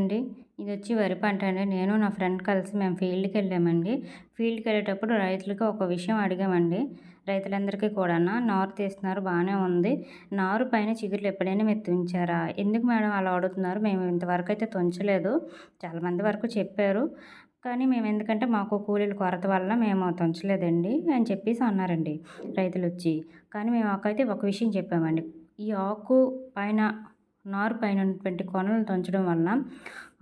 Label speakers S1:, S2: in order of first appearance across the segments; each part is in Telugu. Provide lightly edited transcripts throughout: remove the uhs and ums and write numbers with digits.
S1: కదండి! ఇదొచ్చి వరి పంట అండి. నేను నా ఫ్రెండ్ కలిసి మేము ఫీల్డ్‌కెళ్ళామండి. ఫీల్డ్‌కెళ్ళేటప్పుడు రైతులకి ఒక విషయం అడిగామండి. రైతులందరికీ కూడాను నారు తీస్తున్నారు బానే ఉంది. నారు పైన చిగుర్లు ఎప్పుడైనా మీరు తుంచారా? ఎందుకు మేడం అలా అడుగుతున్నారు? మేము ఇంతవరకైతే తుంచలేదు. చాలామంది వరకు చెప్పారు. కానీ మేమెందుకంటే మాకు కూలీల కొరత వల్ల మేము తుంచలేదండి అని చెప్పేసి అన్నారండి రైతులొచ్చి. కానీ మేమాకైతే ఒక విషయం చెప్పామండి. ఈ ఆకు పైన నారు పైన ఉన్నటువంటి కొనలను తుంచడం వలన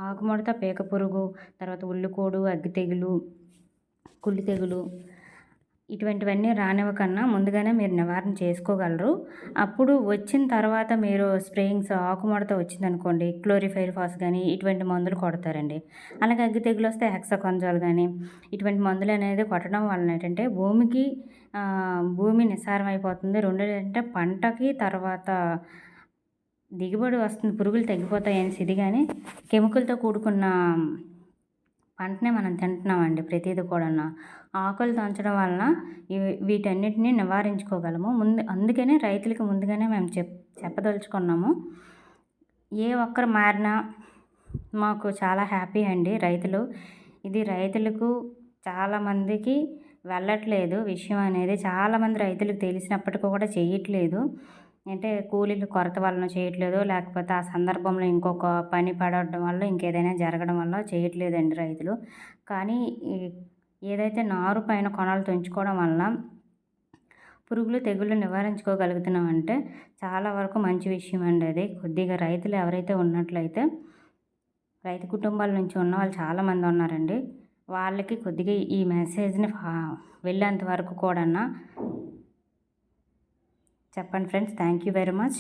S1: ఆకుముడత, పీక పురుగు, తర్వాత ఉల్లికోడు, అగ్గి తెగులు, కుళ్ళు తెగులు ఇటువంటివన్నీ రానివ్వకన్నా ముందుగానే మీరు నివారణ చేసుకోగలరు. అప్పుడు వచ్చిన తర్వాత మీరు స్ప్రేయింగ్స్ ఆకుముడత వచ్చిందనుకోండి క్లోరిఫైరిఫాస్ గానీ ఇటువంటి మందులు కొడతారండి. అలాగే అగ్గి తెగులొస్తే హెక్సాకొనజోల్ గానీ ఇటువంటి మందులనేది కొట్టడం వలన ఏంటంటే భూమి నిస్సారం అయిపోతుంది. రెండోదేంటంటే పంటకి తర్వాత దిగుబడి వస్తుంది. పురుగులు తగ్గిపోతాయనేసి ఇది గానీ కెమికల్‌తో కూడుకున్న పంటనే మనం తింటున్నామండి ప్రతీది కూడాను. ఆకులు తుంచడం వలన వీటన్నిటిని నివారించుకోగలము. అందుకనే రైతులకి ముందుగానే మేము చెప్పదలుచుకున్నాము. ఏ ఒక్కరు మారినా మాకు చాలా హ్యాపీ అండి రైతులు. ఇది రైతులకు చాలామందికి వెళ్ళట్లేదు విషయం అనేది. చాలామంది రైతులకు తెలిసినప్పటికి కూడా చెయ్యట్లేదు. అంటే కూలీల కొరత వలన చేయట్లేదో, లేకపోతే ఆ సందర్భంలో ఇంకొక పని పడడం వల్ల, ఇంకేదైనా జరగడం వల్ల చేయట్లేదండి రైతులు. కానీ ఏదైతే నారు పైన కొనలు తుంచుకోవడం వలన పురుగులు, తెగుళ్ళు నివారించుకోగలుగుతున్నామంటే చాలా వరకు మంచి విషయం అండి అది. కొద్దిగా రైతులు ఎవరైతే ఉన్నట్లయితే రైతు కుటుంబాల నుంచి ఉన్నవాళ్ళు చాలామంది ఉన్నారండి. వాళ్ళకి కొద్దిగా ఈ మెసేజ్‌ని వెళ్ళేంత వరకు కూడాను చెప్పండి friends. Thank you very much.